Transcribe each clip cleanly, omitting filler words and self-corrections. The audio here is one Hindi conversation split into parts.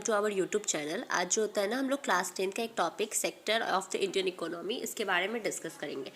To our YouTube channel. आज जो होता है ना, हम लोग क्लास 10 का एक topic sector of the Indian economy, इसके बारे में डिस्कस करेंगे।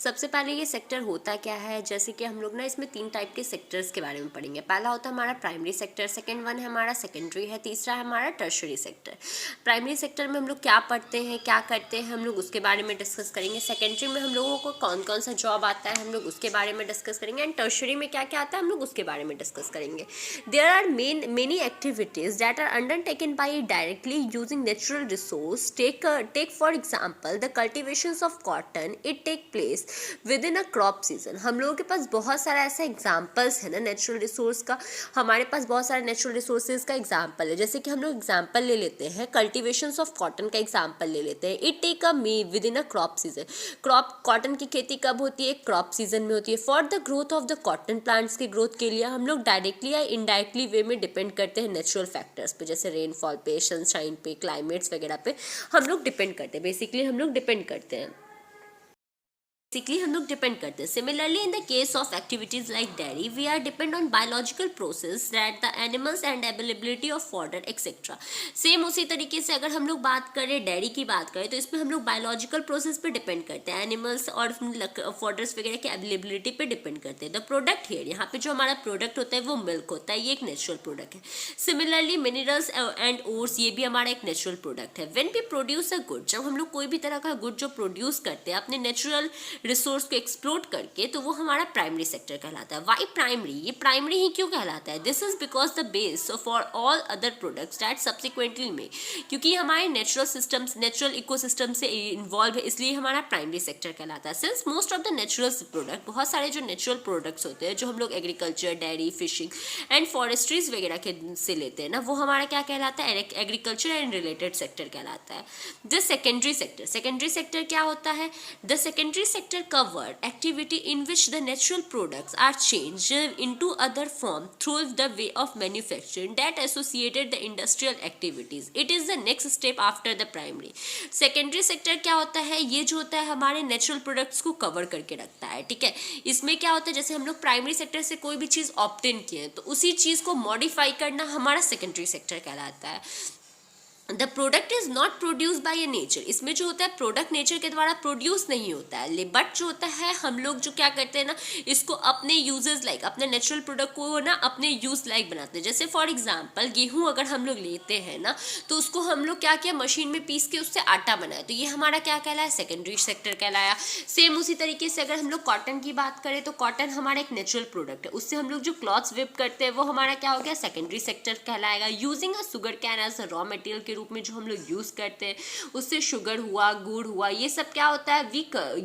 सबसे पहले ये सेक्टर होता क्या है, जैसे कि हम लोग ना इसमें 3 टाइप के सेक्टर्स के बारे में पढ़ेंगे। पहला होता है हमारा प्राइमरी सेक्टर, सेकेंड वन है हमारा सेकेंडरी है, तीसरा है हमारा टर्शरी सेक्टर। प्राइमरी सेक्टर में हम लोग क्या पढ़ते हैं, क्या करते हैं, हम लोग उसके बारे में डिस्कस करेंगे। सेकेंडरी में हम लोगों को कौन कौन सा जॉब आता है, हम लोग उसके बारे में डिस्कस करेंगे। एंड टर्शरी में क्या क्या आता है, हम लोग उसके बारे में डिस्कस करेंगे। There are many activities that are undertaken by directly using natural resource. Take for example the cultivations of cotton. It take place within a crop season. हम लोगों के पास बहुत सारा ऐसा एग्जाम्पल्स है ना नेचुरल रिसोर्स का। हमारे पास बहुत सारे नेचुरल रिसोर्सेज का एग्जाम्पल है। जैसे कि हम लोग एग्जाम्पल ले लेते हैं, कल्टिवेशंस ऑफ कॉटन का एग्जाम्पल ले लेते हैं। It take a may within a crop season. Cotton की खेती कब होती है, क्रॉप सीजन में होती है। For the growth of the cotton plants के ग्रोथ के लिए हम लोग डायरेक्टली या इनडायरेक्टली वे में डिपेंड करते हैं नेचुरल फैक्टर्स पे, जैसे रेनफॉल पे, सनशाइन पे, क्लाइमेट्स वगैरह पे हम लोग डिपेंड करते हैं। बेसिकली हम लोग डिपेंड करते हैं। Similarly, in the case of activities like dairy, we are depend on biological process that the animals and availability of fodder etc. Same उसी तरीके से अगर हम लोग बात करें, डेयरी की बात करें, तो इसमें हम लोग बायोलॉजिकल प्रोसेस पे डिपेंड करते हैं, एनिमल्स और फॉडर्स वगैरह के अवेलेबिलिटी पे डिपेंड करते हैं। द प्रोडक्ट हियर, यहाँ पे जो हमारा प्रोडक्ट होता है वो मिल्क होता है, ये एक नेचुरल प्रोडक्ट है। सिमिलरली मिनरल्स एंड ओर्स, ये भी हमारा एक नेचुरल प्रोडक्ट है। When we produce a good, जब हम लोग कोई भी तरह का गुड जो प्रोड्यूस करते हैं अपने नेचुरल रिसोर्स को एक्सप्लोर करके, तो वो हमारा प्राइमरी सेक्टर कहलाता है। वाई प्राइमरी, ये प्राइमरी ही क्यों कहलाता है? This is because the base for all other products that subsequently में, क्योंकि हमारे नेचुरल सिस्टम्स, नेचुरल इकोसिस्टम से इन्वॉल्व है, इसलिए हमारा प्राइमरी सेक्टर कहलाता है। Since most of the natural product, बहुत सारे जो नेचुरल प्रोडक्ट्स होते हैं जो हम लोग एग्रीकल्चर, डेयरी, फिशिंग एंड फॉरेस्ट्रीज वगैरह के से लेते हैं ना, वो हमारा क्या कहलाता है? एग्रीकल्चर एंड रिलेटेड सेक्टर कहलाता है। The secondary sector, secondary sector क्या होता है? The secondary sector covered activity in which the natural products are changed into other form through the way of manufacturing that associated the industrial activities. It is the next step after the primary. Secondary sector क्या होता है? ये जो होता है हमारे नेचुरल प्रोडक्ट्स को कवर करके रखता है, ठीक है। इसमें क्या होता है, जैसे हम लोग प्राइमरी सेक्टर से कोई भी चीज़ ऑब्टेन किए हैं, तो उसी चीज़ को मॉडिफाई करना हमारा सेकेंडरी सेक्टर कहलाता है। The product is not produce by A nature, इसमें जो होता है प्रोडक्ट नेचर के द्वारा प्रोड्यूस नहीं होता है, बट जो होता है हम लोग जो क्या करते हैं ना, इसको अपने यूजेस लाइक, अपने नेचुरल प्रोडक्ट को ना अपने यूज लाइक बनाते हैं। जैसे फॉर एग्जांपल गेहूं अगर हम लोग लेते हैं ना, तो उसको हम लोग क्या किया, मशीन में पीस के उससे आटा बनाया, तो ये हमारा क्या कहलाया? सेकेंडरी सेक्टर कहलाया। सेम उसी तरीके से अगर हम लोग कॉटन की बात करें, तो कॉटन हमारा एक नेचुरल प्रोडक्ट है, उससे हम लोग जो क्लॉथ्स वेब करते हैं वो हमारा क्या हो गया? सेकेंडरी सेक्टर कहलाएगा। Using a sugar cane as a raw material के रूप में जो हम लोग यूज करते हैं, उससे शुगर हुआ, गुड़ हुआ, ये सब क्या होता है?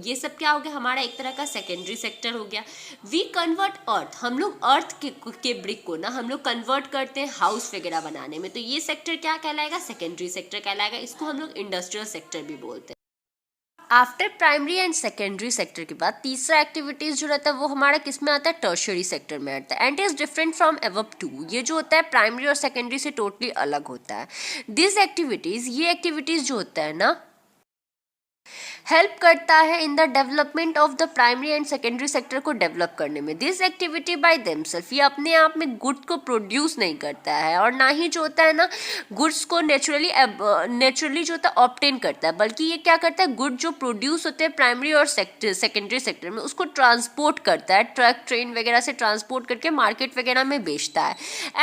ये सब क्या हो गया? हमारा एक तरह का सेकेंडरी सेक्टर हो गया। वी कन्वर्ट अर्थ, हम लोग अर्थ के ब्रिक को ना हम लोग कन्वर्ट करते हैं हाउस वगैरह बनाने में, तो ये सेक्टर क्या कहलाएगा? सेकेंडरी सेक्टर कहलाएगा। इसको हम लोग इंडस्ट्रियल सेक्टर भी बोलते हैं। After primary and secondary sector के बाद तीसरा एक्टिविटीज जो रहता है वो हमारा किस में आता है? टर्शरी सेक्टर में आता है। And is different from above two, ये जो होता है प्राइमरी और सेकेंडरी से टोटली अलग होता है। दिस एक्टिविटीज, ये एक्टिविटीज जो होता है ना, हेल्प करता है in the development of the primary and secondary sector को डेवलप करने में। दिस एक्टिविटी बाय देमसेल्फ, ये अपने आप में गुड्स को प्रोड्यूस नहीं करता है, और ना ही जो होता है ना गुड्स को नेचुरली जो होता है ऑब्टेन करता है, बल्कि ये क्या करता है, गुड जो प्रोड्यूस होते हैं प्राइमरी और सेकेंडरी सेक्टर में, उसको ट्रांसपोर्ट करता है, ट्रक, ट्रेन वगैरह से ट्रांसपोर्ट करके मार्केट वगैरह में बेचता है।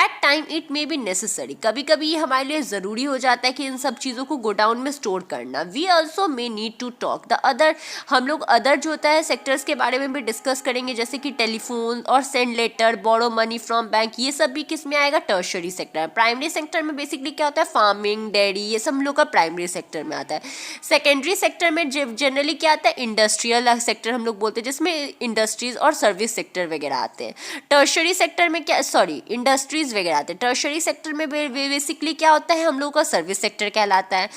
At time it may be necessary, कभी कभी ये हमारे लिए ज़रूरी हो जाता है कि इन सब चीज़ों को गोडाउन में स्टोर करना। We also may need to talk the other, हम लोग अदर जो होता है सेक्टर्स के बारे में भी डिस्कस करेंगे, जैसे कि टेलीफोन और send letter, borrow money from bank, ये सब भी किस में आएगा? Tertiary sector. प्राइमरी सेक्टर में बेसिकली क्या होता है? फार्मिंग, डेयरी, ये सब हम लोग का प्राइमरी सेक्टर में आता है। सेकेंडरी सेक्टर में जनरली क्या आता है? इंडस्ट्रियल सेक्टर हम लोग बोलते हैं, जिसमें इंडस्ट्रीज और सर्विस सेक्टर वगैरह आते हैं। टर्शरी सेक्टर में क्या, इंडस्ट्रीज वगैरह आते हैं। टर्शरी सेक्टर में बेसिकली क्या होता है? हम लोग का सर्विस सेक्टर कहलाता है।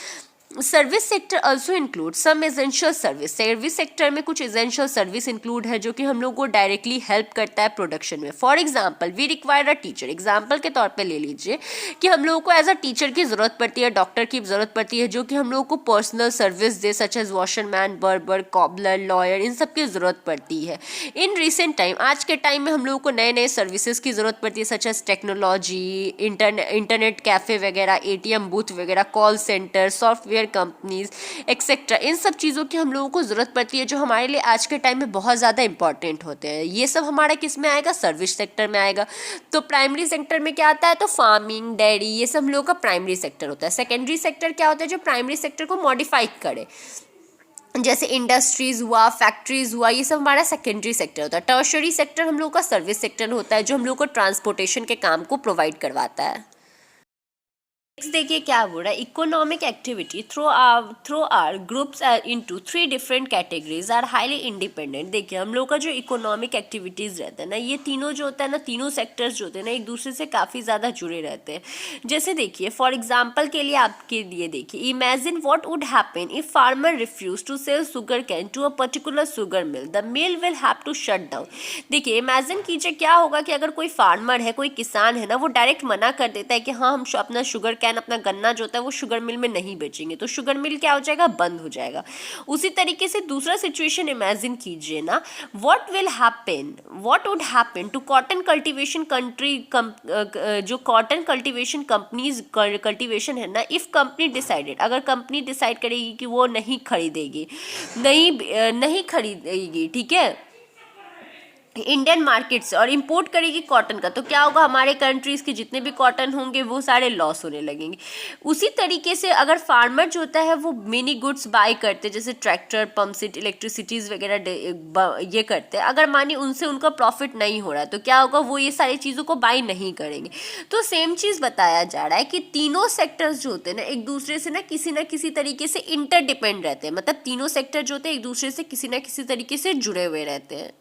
Service sector also include some essential service. Service sector में कुछ एसेंशियल सर्विस इंक्लूड है जो कि हम लोग को डायरेक्टली हेल्प करता है प्रोडक्शन में। For example we require a teacher, example के तौर पे ले लीजिए कि हम लोगों को एज अ टीचर की ज़रूरत पड़ती है, डॉक्टर की ज़रूरत पड़ती है, जो कि हम लोगों को पर्सनल सर्विस दे, सच एज वॉशरमैन, बर्बर, कॉबलर, लॉयर, इन सब की ज़रूरत पड़ती है। इन रिसेंट टाइम, आज के टाइम में हम लोगों को नए नए सर्विसेज की ज़रूरत पड़ती है, such as technology, internet cafe वगैरह, ATM बूथ वगैरह, call centre, software companies etcetera. इन सब चीज़ों की हम लोगों को ज़रूरत पड़ती है जो हमारे लिए आज के टाइम में बहुत ज़्यादा इंपॉर्टेंट होते हैं। ये सब हमारा किस में आएगा? सर्विस सेक्टर में आएगा। तो प्राइमरी सेक्टर में क्या आता है? तो फार्मिंग, डेयरी, ये सब हम लोगों का प्राइमरी सेक्टर होता है। सेकेंडरी सेक्टर क्या होता है? जो प्राइमरी सेक्टर को मॉडिफाई करे, जैसे इंडस्ट्रीज हुआ, फैक्ट्रीज हुआ, ये सब हमारा सेकेंडरी सेक्टर होता है। टर्शरी सेक्टर हम लोग का सर्विस सेक्टर होता है जो हम लोग को ट्रांसपोर्टेशन के काम को प्रोवाइड करवाता है। नेक्स्ट देखिए क्या बोल रहा है, economic activity through are groups into 3 different categories are highly independent. देखिए हम लोग का जो इकोनॉमिक एक्टिविटीज़ रहता है ना, ये तीनों जो होता है ना, तीनों सेक्टर्स जो होते हैं ना, एक दूसरे से काफ़ी ज़्यादा जुड़े रहते हैं। जैसे देखिए फॉर एग्जाम्पल के लिए आपके लिए देखिए, imagine what would happen if farmer refuse to sell sugar cane to a particular sugar mill, the mill will have to shut down. देखिए इमेजिन कीजिए क्या होगा कि अगर कोई फार्मर है, कोई किसान है ना, वो डायरेक्ट मना कर देता है कि हाँ हम अपना शुगर कैन, अपना गन्ना जो होता है वो शुगर मिल में नहीं बेचेंगे, तो शुगर मिल क्या हो जाएगा? बंद हो जाएगा। उसी तरीके से दूसरा सिचुएशन इमेजिन कीजिए ना, what would happen to cotton cultivation country, जो कॉटन कल्टीवेशन कंपनीज कल्टीवेशन है ना, इफ कंपनी डिसाइडेड, अगर कंपनी डिसाइड करेगी कि वो नहीं खरीदेगी, ठीक है, इंडियन मार्केट से, और इंपोर्ट करेगी कॉटन का, तो क्या होगा? हमारे कंट्रीज़ के जितने भी कॉटन होंगे वो सारे लॉस होने लगेंगे। उसी तरीके से अगर फार्मर जो होता है वो मेनी गुड्स बाय करते हैं, जैसे ट्रैक्टर, पंप सेट, इलेक्ट्रिसिटीज़ वगैरह ये करते हैं, अगर मानिए उनसे उनका प्रॉफिट नहीं हो रहा है तो क्या होगा? वो ये सारी चीज़ों को बाय नहीं करेंगे। तो सेम चीज़ बताया जा रहा है कि तीनों सेक्टर्स जो होते हैं ना, एक दूसरे से ना किसी तरीके से इंटरडिपेंड रहते हैं, मतलब तीनों सेक्टर जो होते हैं एक दूसरे से किसी ना किसी तरीके से जुड़े हुए रहते हैं।